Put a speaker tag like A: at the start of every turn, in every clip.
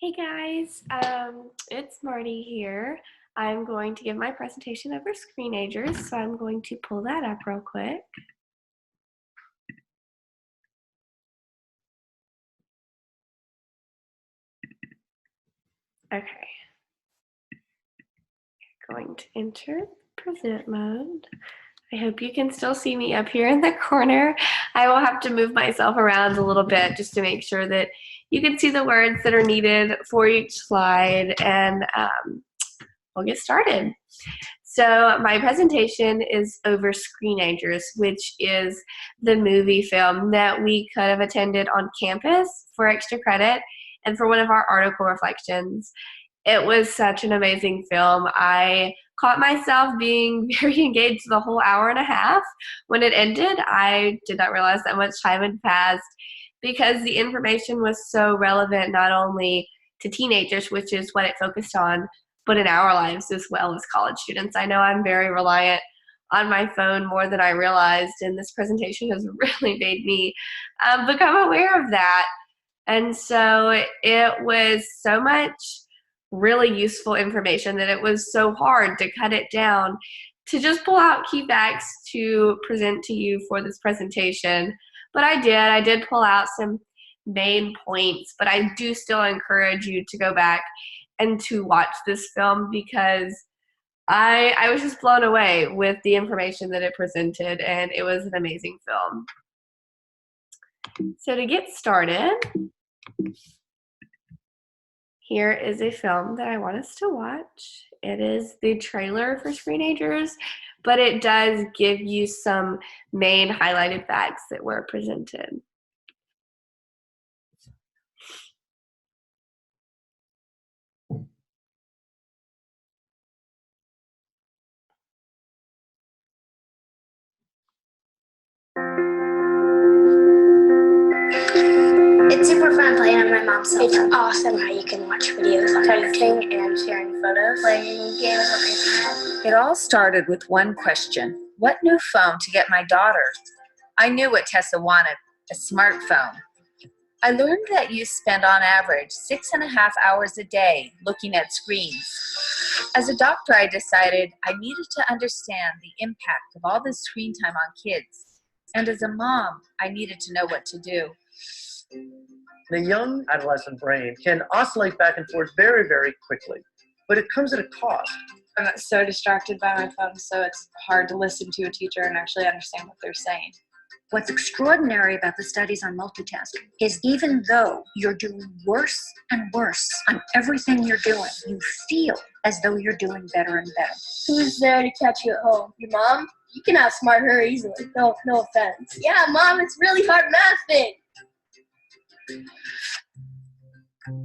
A: Hey guys, it's Marty here. I'm going to give my presentation over Screenagers, so I'm going to pull that up real quick. Okay. Going to enter present mode. I hope you can still see me up here in the corner. I will have to move myself around a little bit just to make sure that you can see the words that are needed for each slide, and we'll get started. So my presentation is over Screenagers, which is the movie film that we could have attended on campus for extra credit and for one of our article reflections. It was such an amazing film. I caught myself being very engaged the whole hour and a half. When it ended, I did not realize that much time had passed because the information was so relevant not only to teenagers, which is what it focused on, but in our lives as well as college students. I know I'm very reliant on my phone more than I realized, and this presentation has really made me become aware of that. And so it was so much really useful information that it was so hard to cut it down to just pull out key facts to present to you for this presentation. But I did pull out some main points, but I do still encourage you to go back and to watch this film because I was just blown away with the information that it presented, and it was an amazing film. So to get started, here is a film that I want us to watch. It is the trailer for Screenagers, but it does give you some main highlighted facts that were presented.
B: It's super fun playing on my mom's cell phone. It's awesome how you can watch videos on texting and sharing photos, playing games on the internet.
C: It all started with one question. What new phone to get my daughter? I knew what Tessa wanted, a smartphone. I learned that you spend on average 6.5 hours a day looking at screens. As a doctor, I decided I needed to understand the impact of all this screen time on kids. And as a mom, I needed to know what to do.
D: The young adolescent brain can oscillate back and forth very, very quickly, but it comes at a cost.
E: I'm so distracted by my phone, so it's hard to listen to a teacher and actually understand what they're saying.
F: What's extraordinary about the studies on multitasking is even though you're doing worse and worse on everything you're doing, you feel as though you're doing better and better.
B: Who's there to catch you at home? Your mom? You can outsmart her easily. No offense. Yeah, Mom, it's really hard math thing.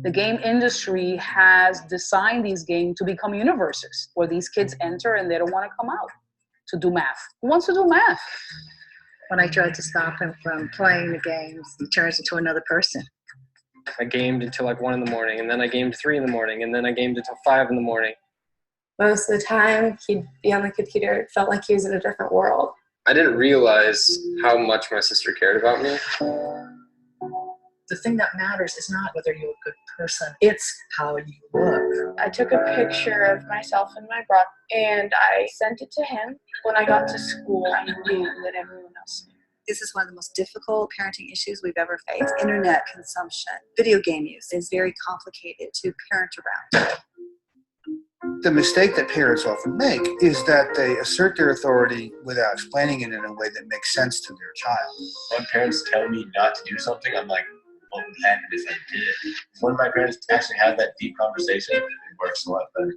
G: The game industry has designed these games to become universes where these kids enter and they don't want to come out to do math. Who wants to do math?
H: When I tried to stop him from playing the games, he turns into another person.
I: I gamed until like 1 in the morning, and then I gamed 3 in the morning, and then I gamed until 5 in the morning.
E: Most of the time, he'd be on the computer. It felt like he was in a different world.
I: I didn't realize how much my sister cared about me.
H: The thing that matters is not whether you're a good person, it's how you look.
E: I took a picture of myself and my brother, and I sent it to him. When I got to school, I knew that everyone else knew.
J: This is one of the most difficult parenting issues we've ever faced. Internet consumption, video game use is very complicated to parent around.
K: The mistake that parents often make is that they assert their authority without explaining it in a way that makes sense to their child.
L: When parents tell me not to do something, I'm like, what would happen if I did? When my parents actually have that deep conversation, it works a lot better.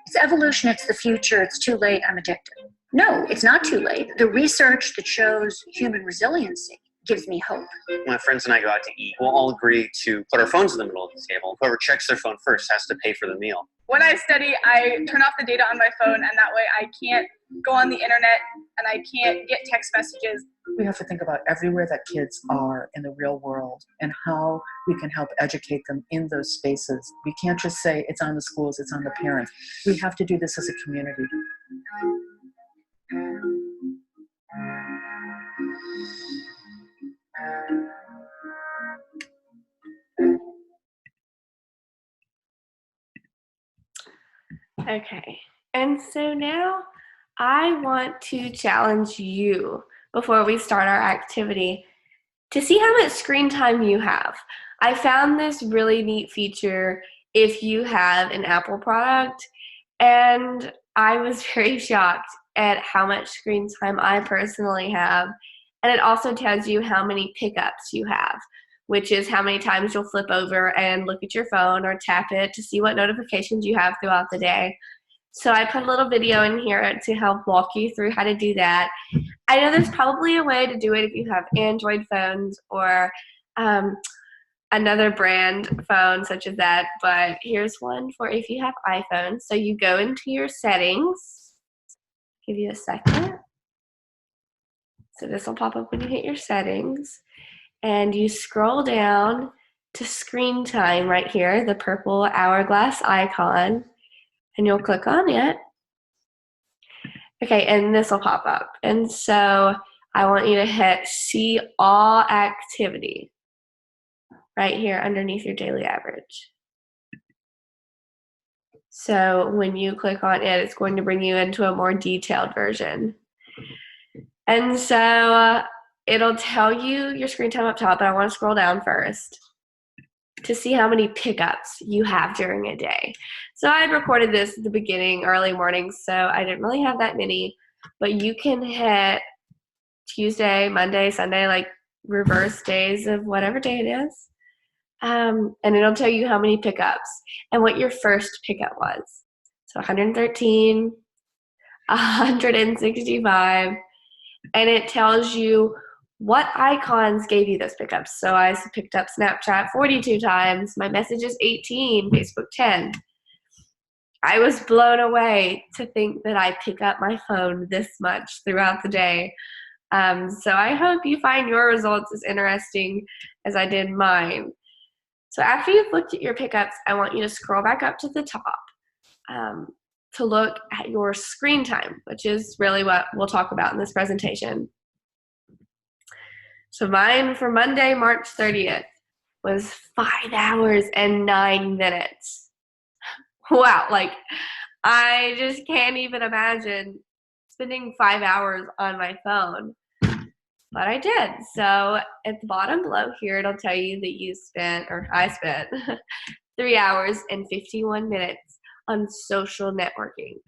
F: It's evolution, it's the future, it's too late, I'm addicted. No, it's not too late. The research that shows human resiliency gives me hope.
M: When friends and I go out to eat, we'll all agree to put our phones in the middle of the table. Whoever checks their phone first has to pay for the meal.
E: When I study, I turn off the data on my phone, and that way I can't go on the internet and I can't get text messages.
H: We have to think about everywhere that kids are in the real world and how we can help educate them in those spaces. We can't just say it's on the schools, it's on the parents. We have to do this as a community.
A: Okay, and so now I want to challenge you before we start our activity to see how much screen time you have. I found this really neat feature if you have an Apple product, and I was very shocked at how much screen time I personally have. And it also tells you how many pickups you have, which is how many times you'll flip over and look at your phone or tap it to see what notifications you have throughout the day. So I put a little video in here to help walk you through how to do that. I know there's probably a way to do it if you have Android phones or another brand phone such as that, but here's one for if you have iPhone. So you go into your settings. Give you a second. So this will pop up when you hit your settings, and you scroll down to screen time right here, the purple hourglass icon, and you'll click on it. Okay, and this will pop up. And so I want you to hit see all activity right here underneath your daily average. So when you click on it, it's going to bring you into a more detailed version. And so it'll tell you your screen time up top, but I want to scroll down first to see how many pickups you have during a day. So I recorded this at the beginning, early morning, so I didn't really have that many, but you can hit Tuesday, Monday, Sunday, like reverse days of whatever day it is. And it'll tell you how many pickups and what your first pickup was. So 113, 165, and it tells you what icons gave you those pickups. So I picked up Snapchat 42 times, my messages 18, Facebook 10. I was blown away to think that I pick up my phone this much throughout the day. So I hope you find your results as interesting as I did mine. So after you've looked at your pickups, I want you to scroll back up to the top to look at your screen time, which is really what we'll talk about in this presentation. So mine for Monday, March 30th was 5 hours and 9 minutes. Wow, like I just can't even imagine spending 5 hours on my phone. But I did. So at the bottom below here, it'll tell you that I spent 3 hours and 51 minutes on social networking.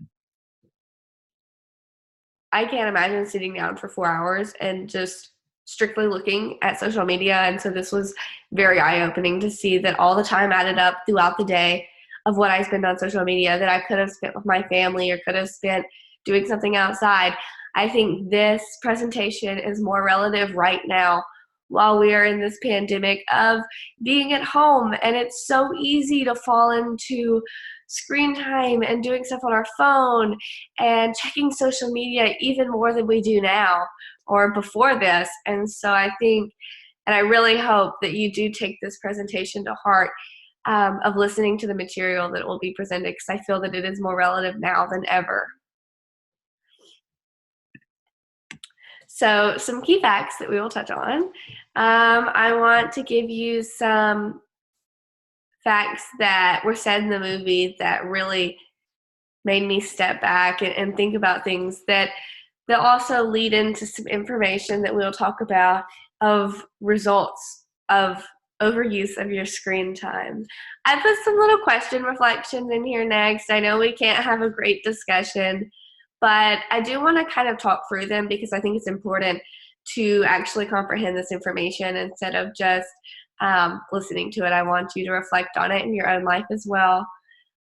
A: I can't imagine sitting down for 4 hours and just strictly looking at social media. And so this was very eye-opening to see that all the time added up throughout the day of what I spend on social media that I could have spent with my family or could have spent doing something outside. I think this presentation is more relative right now while we are in this pandemic of being at home, and it's so easy to fall into screen time and doing stuff on our phone and checking social media even more than we do now or before this. And so I think, and I really hope that you do take this presentation to heart of listening to the material that will be presented, because I feel that it is more relative now than ever. So some key facts that we will touch on. I want to give you some facts that were said in the movie that really made me step back and think about things that also lead into some information that we'll talk about of results of overuse of your screen time. I put some little question reflections in here next. I know we can't have a great discussion, but I do want to kind of talk through them because I think it's important to actually comprehend this information instead of just listening to it. I want you to reflect on it in your own life as well.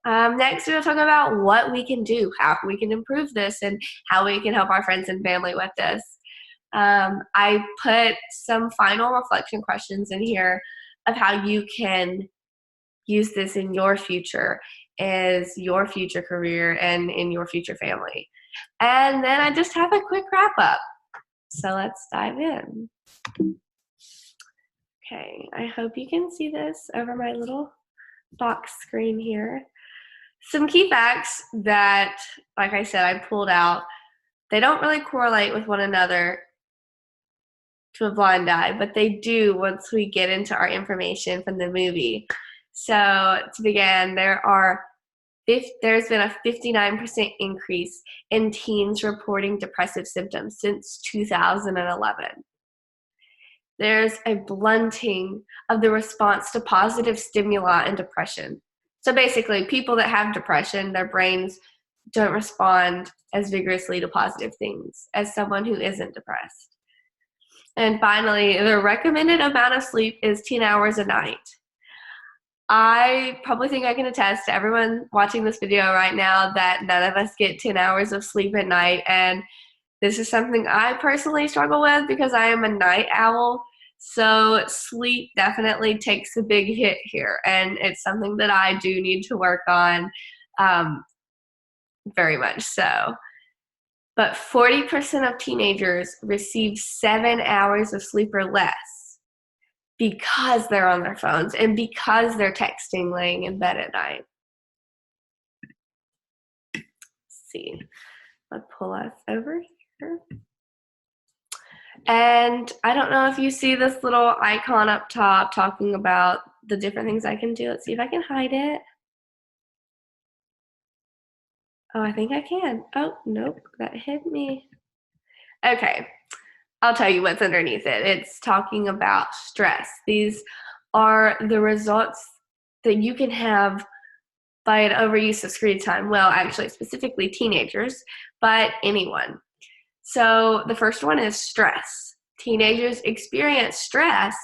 A: Next, we'll talk about what we can do, how we can improve this, and how we can help our friends and family with this. I put some final reflection questions in here of how you can use this in your future, as your future career, and in your future family. And then I just have a quick wrap up. So let's dive in. Okay, I hope you can see this over my little box screen here. Some key facts that, like I said, I pulled out. They don't really correlate with one another to a blind eye, but they do once we get into our information from the movie. So to begin, there are there's been a 59% increase in teens reporting depressive symptoms since 2011. There's a blunting of the response to positive stimuli in depression. So basically, people that have depression, their brains don't respond as vigorously to positive things as someone who isn't depressed. And finally, the recommended amount of sleep is 10 hours a night. I probably think I can attest to everyone watching this video right now that none of us get 10 hours of sleep at night. And this is something I personally struggle with because I am a night owl. So sleep definitely takes a big hit here. And it's something that I do need to work on, very much so. But 40% of teenagers receive 7 hours of sleep or less because they're on their phones and because they're texting laying in bed at night. Let's see. I'll pull us over here. And I don't know if you see this little icon up top talking about the different things I can do. Let's see if I can hide it. Oh, I think I can. Oh, nope, that hit me. Okay, I'll tell you what's underneath it. It's talking about stress. These are the results that you can have by an overuse of screen time. Well, actually, specifically teenagers, but anyone. So the first one is stress. Teenagers experience stress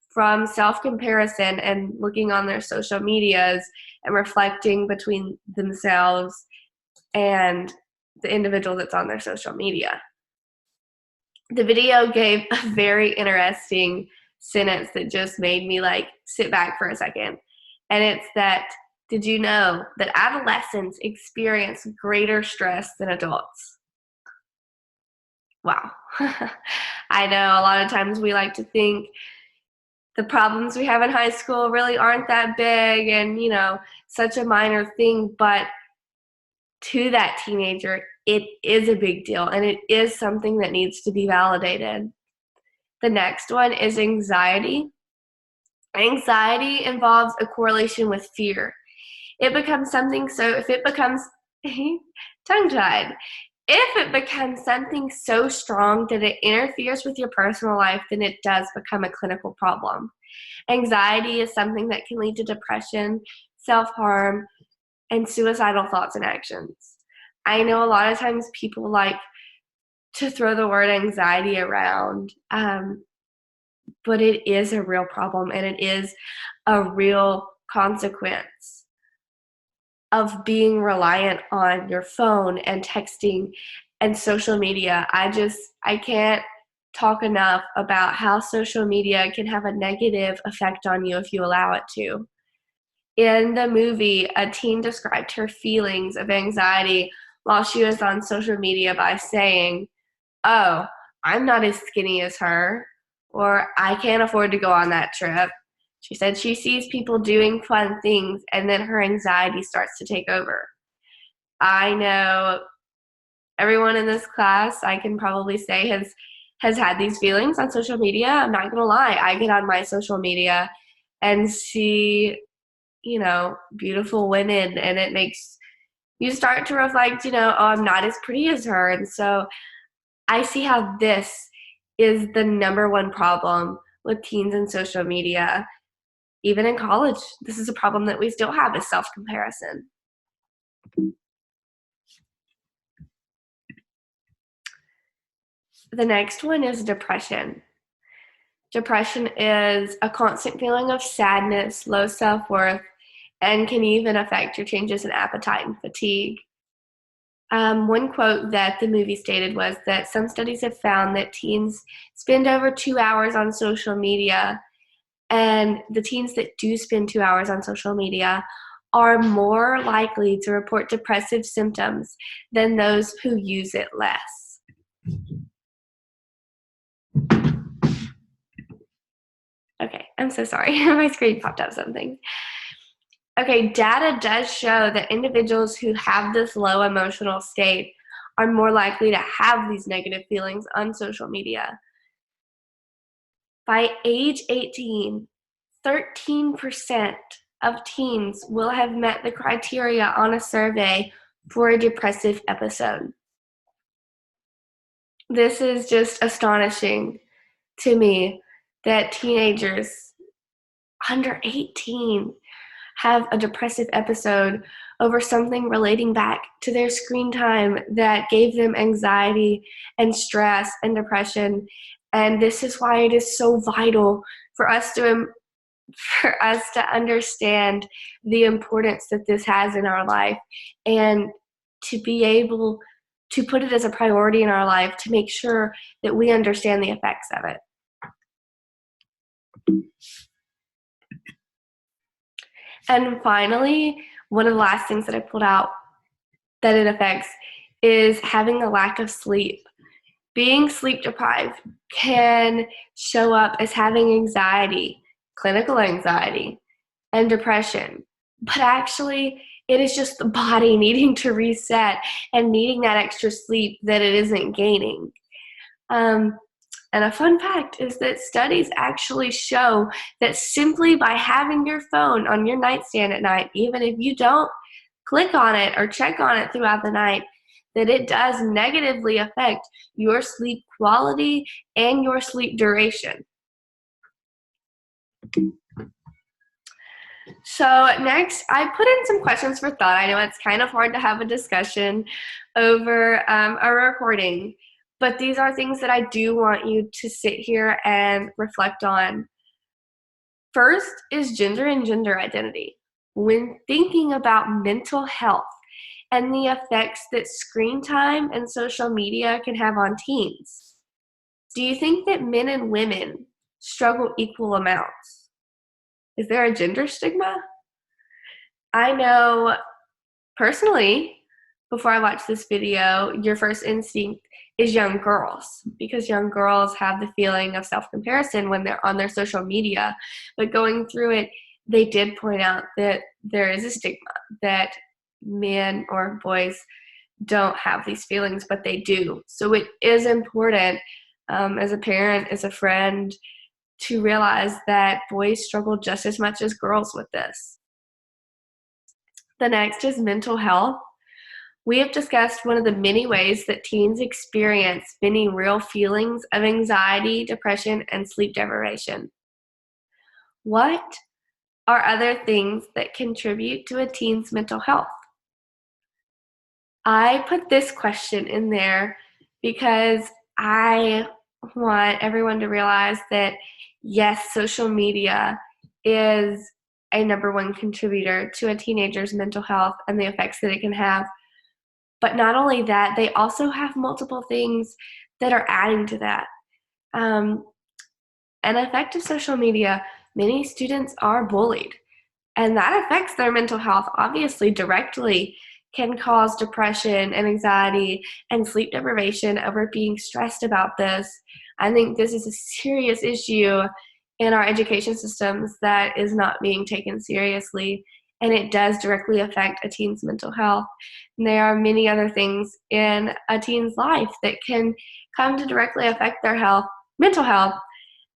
A: from self-comparison and looking on their social medias and reflecting between themselves and the individual that's on their social media. The video gave a very interesting sentence that just made me like sit back for a second. And it's that, did you know that adolescents experience greater stress than adults? Wow. I know a lot of times we like to think the problems we have in high school really aren't that big and, such a minor thing, but to that teenager, it is a big deal and it is something that needs to be validated. The next one is anxiety. Anxiety involves a correlation with fear. It becomes something, so if it becomes, tongue-tied, if it becomes something so strong that it interferes with your personal life, then it does become a clinical problem. Anxiety is something that can lead to depression, self-harm, and suicidal thoughts and actions. I know a lot of times people like to throw the word anxiety around, but it is a real problem and it is a real consequence of being reliant on your phone and texting and social media. I can't talk enough about how social media can have a negative effect on you if you allow it to. In the movie, a teen described her feelings of anxiety while she was on social media by saying, "Oh, I'm not as skinny as her," or "I can't afford to go on that trip." She said she sees people doing fun things and then her anxiety starts to take over. I know everyone in this class, I can probably say, has had these feelings on social media. I'm not going to lie. I get on my social media and see beautiful women, and it makes you start to reflect, oh, I'm not as pretty as her. And so I see how this is the number one problem with teens and social media. Even in college, this is a problem that we still have, is self-comparison. The next one is depression. Depression is a constant feeling of sadness, low self-worth, and can even affect your changes in appetite and fatigue. One quote that the movie stated was that some studies have found that teens spend over 2 hours on social media, and the teens that do spend 2 hours on social media are more likely to report depressive symptoms than those who use it less. Okay, I'm so sorry. My screen popped up something. Okay, data does show that individuals who have this low emotional state are more likely to have these negative feelings on social media. By age 18, 13% of teens will have met the criteria on a survey for a depressive episode. This is just astonishing to me that teenagers under 18 have a depressive episode over something relating back to their screen time that gave them anxiety and stress and depression. And this is why it is so vital for us to understand the importance that this has in our life, and to be able to put it as a priority in our life to make sure that we understand the effects of it. And finally, one of the last things that I pulled out that it affects is having a lack of sleep. Being sleep deprived can show up as having anxiety, clinical anxiety, and depression. But actually, it is just the body needing to reset and needing that extra sleep that it isn't gaining. And a fun fact is that studies actually show that simply by having your phone on your nightstand at night, even if you don't click on it or check on it throughout the night, that it does negatively affect your sleep quality and your sleep duration. So next, I put in some questions for thought. I know it's kind of hard to have a discussion over a recording, but these are things that I do want you to sit here and reflect on. First is gender and gender identity. When thinking about mental health and the effects that screen time and social media can have on teens, do you think that men and women struggle equal amounts? Is there a gender stigma? I know personally, before I watched this video, your first instinct is young girls, because young girls have the feeling of self-comparison when they're on their social media. But going through it, they did point out that there is a stigma, that men or boys don't have these feelings, but they do. So it is important as a parent, as a friend, to realize that boys struggle just as much as girls with this. The next is mental health. We have discussed one of the many ways that teens experience many real feelings of anxiety, depression, and sleep deprivation. What are other things that contribute to a teen's mental health? I put this question in there because I want everyone to realize that, yes, social media is a number one contributor to a teenager's mental health and the effects that it can have. But not only that, they also have multiple things that are adding to that. An effect of social media, many students are bullied, and that affects their mental health, obviously directly, can cause depression and anxiety and sleep deprivation over being stressed about this. I think this is a serious issue in our education systems that is not being taken seriously, and it does directly affect a teen's mental health. And there are many other things in a teen's life that can come to directly affect their health, mental health.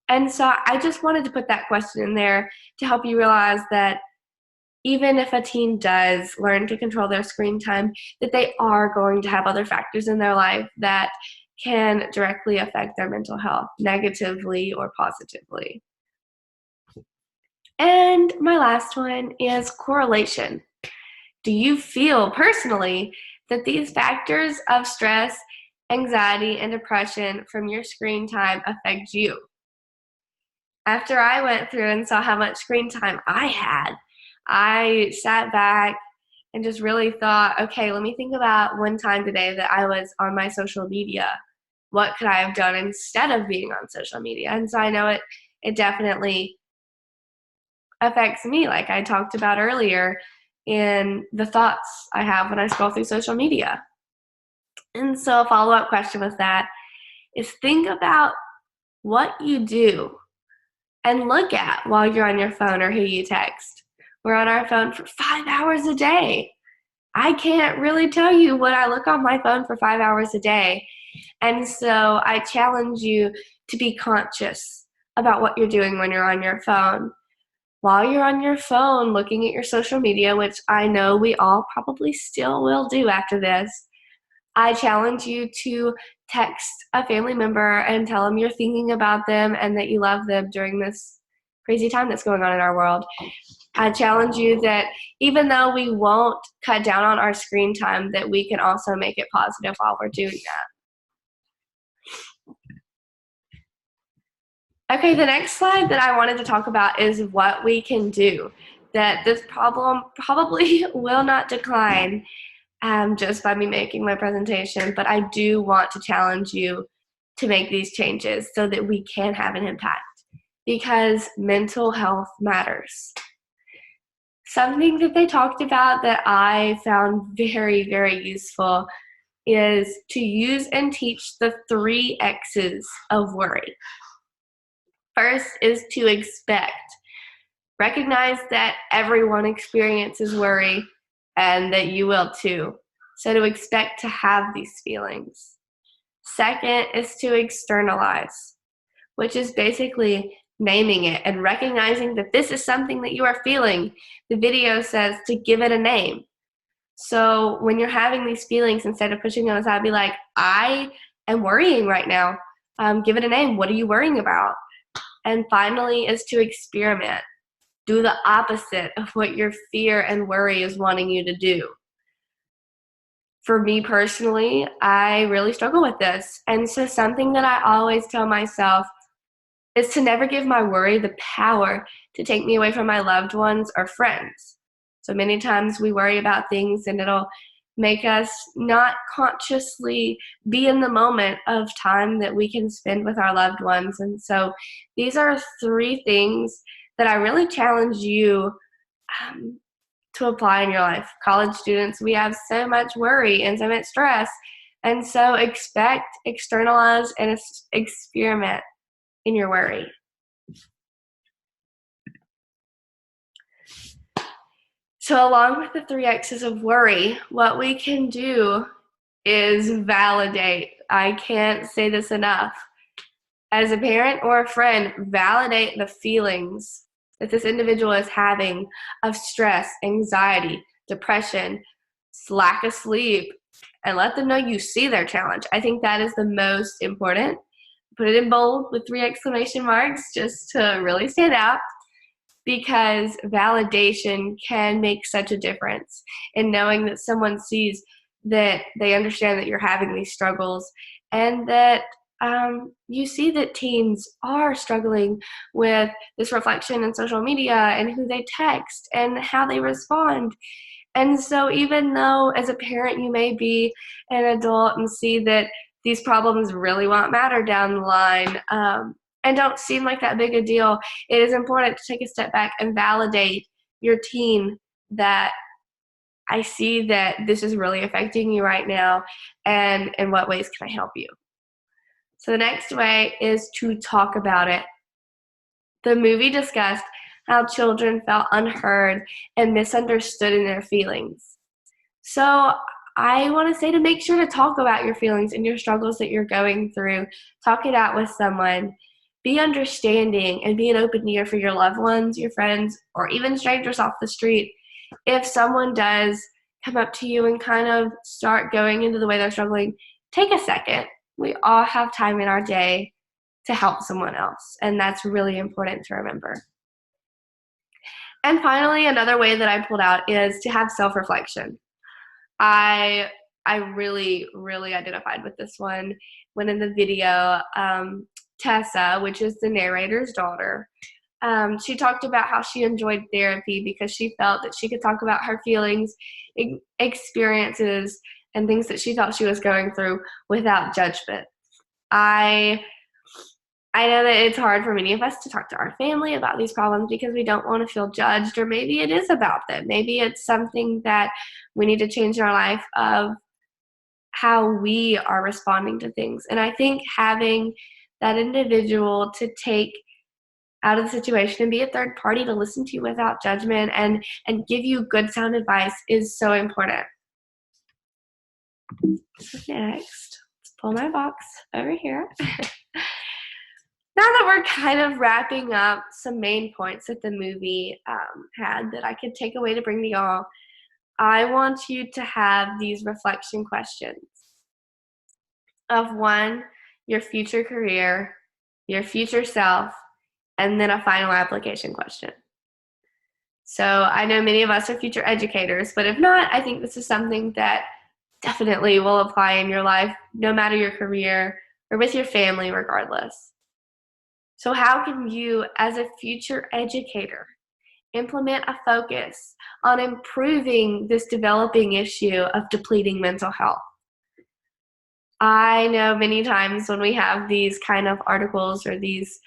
A: And so I just wanted to put that question in there to help you realize that even if a teen does learn to control their screen time, that they are going to have other factors in their life that can directly affect their mental health, negatively or positively. And my last one is correlation. Do you feel personally that these factors of stress, anxiety, and depression from your screen time affect you? After I went through and saw how much screen time I had, I sat back and just really thought, okay, let me think about one time today that I was on my social media. What could I have done instead of being on social media? And so I know it definitely affects me, like I talked about earlier, in the thoughts I have when I scroll through social media. And so a follow-up question with that is, think about what you do and look at while you're on your phone or who you text. We're on our phone for 5 hours a day. I can't really tell you what I look on my phone for 5 hours a day. And so I challenge you to be conscious about what you're doing when you're on your phone. while you're on your phone looking at your social media, which I know we all probably still will do after this, I challenge you to text a family member and tell them you're thinking about them and that you love them during this crazy time that's going on in our world. I challenge you that even though we won't cut down on our screen time, that we can also make it positive while we're doing that. Okay, the next slide that I wanted to talk about is what we can do. That this problem probably will not decline just by me making my presentation, but I do want to challenge you to make these changes so that we can have an impact, because mental health matters. Something that they talked about that I found very, very useful is to use and teach the 3 X's of worry. First is to expect. Recognize that everyone experiences worry and that you will too. So to expect to have these feelings. Second is to externalize, which is basically naming it and recognizing that this is something that you are feeling. The video says to give it a name. So when you're having these feelings, instead of pushing them aside, be like, I am worrying right now. Give it a name. What are you worrying about? And finally is to experiment. Do the opposite of what your fear and worry is wanting you to do. For me personally, I really struggle with this. And so something that I always tell myself is to never give my worry the power to take me away from my loved ones or friends. So many times we worry about things and it'll make us not consciously be in the moment of time that we can spend with our loved ones. And so these are 3 things that I really challenge you to apply in your life. College students, we have so much worry and so much stress. And so expect, externalize, and experiment in your worry. So along with the 3 X's of worry, what we can do is validate. I can't say this enough. As a parent or a friend, validate the feelings that this individual is having of stress, anxiety, depression, lack of sleep, and let them know you see their challenge. I think that is the most important. Put it in bold with 3 exclamation marks just to really stand out, because validation can make such a difference in knowing that someone sees that they understand that you're having these struggles, and that you see that teens are struggling with this reflection in social media and who they text and how they respond. And so even though as a parent you may be an adult and see that these problems really won't matter down the line and don't seem like that big a deal, it is important to take a step back and validate your teen that I see that this is really affecting you right now, and in what ways can I help you? So the next way is to talk about it. The movie discussed how children felt unheard and misunderstood in their feelings. So I want to say to make sure to talk about your feelings and your struggles that you're going through. Talk it out with someone. Be understanding and be an open ear for your loved ones, your friends, or even strangers off the street. If someone does come up to you and kind of start going into the way they're struggling, take a second. We all have time in our day to help someone else, and that's really important to remember. And finally, another way that I pulled out is to have self-reflection. I really, really identified with this one when in the video, Tessa, which is the narrator's daughter, she talked about how she enjoyed therapy because she felt that she could talk about her feelings, experiences, and things that she thought she was going through without judgment. I know that it's hard for many of us to talk to our family about these problems because we don't want to feel judged, or maybe it is about them. Maybe it's something that we need to change in our life of how we are responding to things. And I think having that individual to take out of the situation and be a third party to listen to you without judgment and give you good sound advice is so important. So next, let's pull my box over here. Now that we're kind of wrapping up some main points that the movie had that I could take away to bring to y'all, I want you to have these reflection questions of one, your future career, your future self, and then a final application question. So I know many of us are future educators, but if not, I think this is something that definitely will apply in your life, no matter your career or with your family, regardless. So how can you, as a future educator, implement a focus on improving this developing issue of depleting mental health? I know many times when we have these kind of articles or these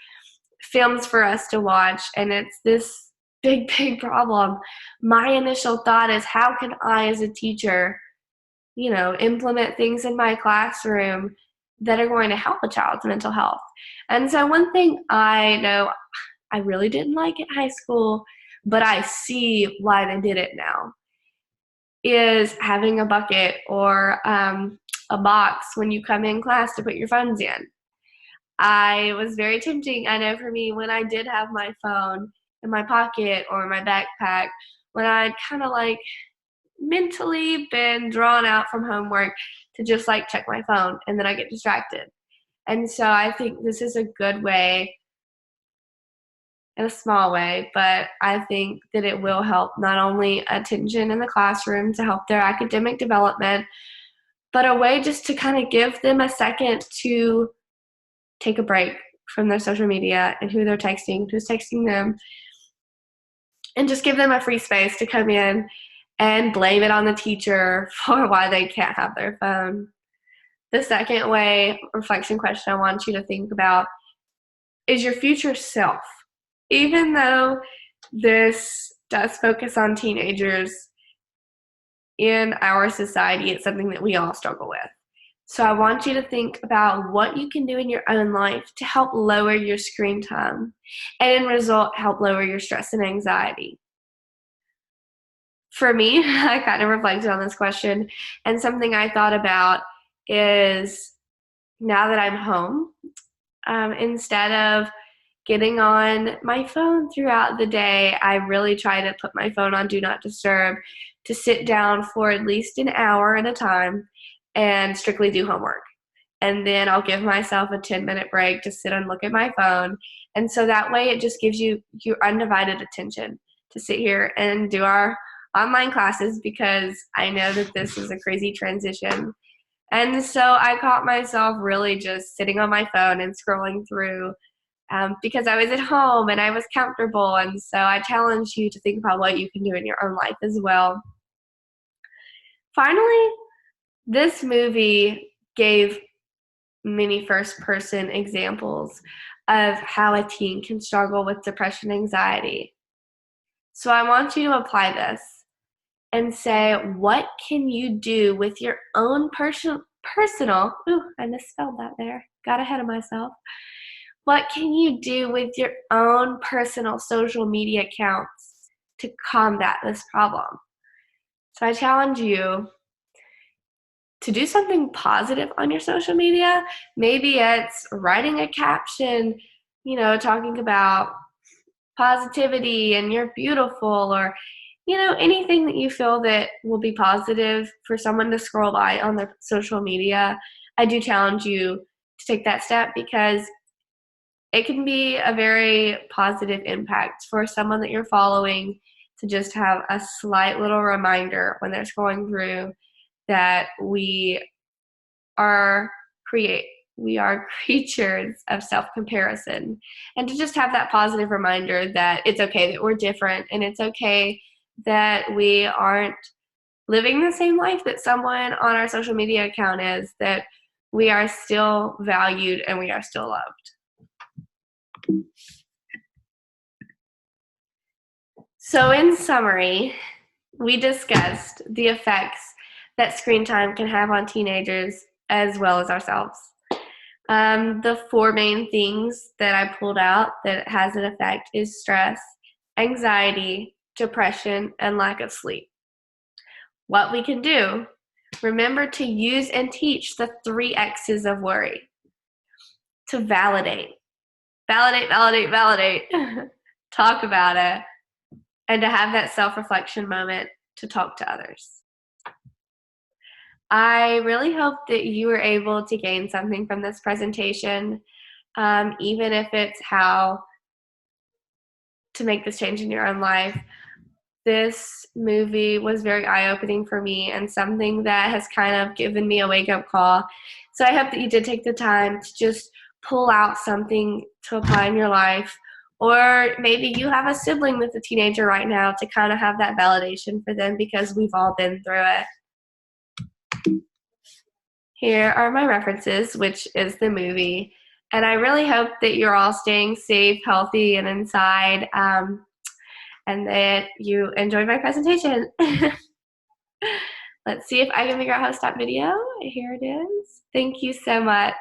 A: films for us to watch, and it's this big problem, my initial thought is, how can I, as a teacher, implement things in my classroom that are going to help a child's mental health? And so one thing I know I really didn't like at high school, but I see why they did it now, is having a bucket or a box when you come in class to put your phones in. I was very tempting, I know for me, when I did have my phone in my pocket or my backpack, when I'd kind of like mentally been drawn out from homework, to just like check my phone, and then I get distracted. And so I think this is a good way, in a small way, but I think that it will help not only attention in the classroom to help their academic development, but a way just to kind of give them a second to take a break from their social media and who they're texting, who's texting them, and just give them a free space to come in and blame it on the teacher for why they can't have their phone. The second way, reflection question I want you to think about is your future self. Even though this does focus on teenagers, in our society, it's something that we all struggle with. So I want you to think about what you can do in your own life to help lower your screen time, and in result, help lower your stress and anxiety. For me, I kind of reflected on this question, and something I thought about is, now that I'm home, instead of getting on my phone throughout the day, I really try to put my phone on Do Not Disturb, to sit down for at least an hour at a time and strictly do homework. And then I'll give myself a 10-minute break to sit and look at my phone. And so that way it just gives you your undivided attention to sit here and do our online classes, because I know that this is a crazy transition. And so I caught myself really just sitting on my phone and scrolling through, because I was at home and I was comfortable. And so I challenge you to think about what you can do in your own life as well. Finally, this movie gave many first-person examples of how a teen can struggle with depression and anxiety. So I want you to apply this and say, what can you do with your own personal, I misspelled that there, got ahead of myself. What can you do with your own personal social media accounts to combat this problem? So I challenge you to do something positive on your social media. Maybe it's writing a caption, talking about positivity and you're beautiful, or anything that you feel that will be positive for someone to scroll by on their social media. I do challenge you to take that step, because it can be a very positive impact for someone that you're following to just have a slight little reminder when they're scrolling through that we are creatures of self-comparison, and to just have that positive reminder that it's okay that we're different, and it's okay that we aren't living the same life that someone on our social media account is, that we are still valued and we are still loved. So in summary, we discussed the effects that screen time can have on teenagers as well as ourselves. The four main things that I pulled out that has an effect is stress, anxiety, depression, and lack of sleep. What we can do: remember to use and teach the 3 X's of worry. To validate. validate, validate, validate. Talk about it. And to have that self-reflection moment to talk to others. I really hope that you were able to gain something from this presentation, even if it's how to make this change in your own life. This movie was very eye-opening for me and something that has kind of given me a wake-up call. So I hope that you did take the time to just pull out something to apply in your life. Or maybe you have a sibling that's a teenager right now to kind of have that validation for them, because we've all been through it. Here are my references, which is the movie. And I really hope that you're all staying safe, healthy, and inside. And that you enjoyed my presentation. Let's see if I can figure out how to stop video. Here it is. Thank you so much.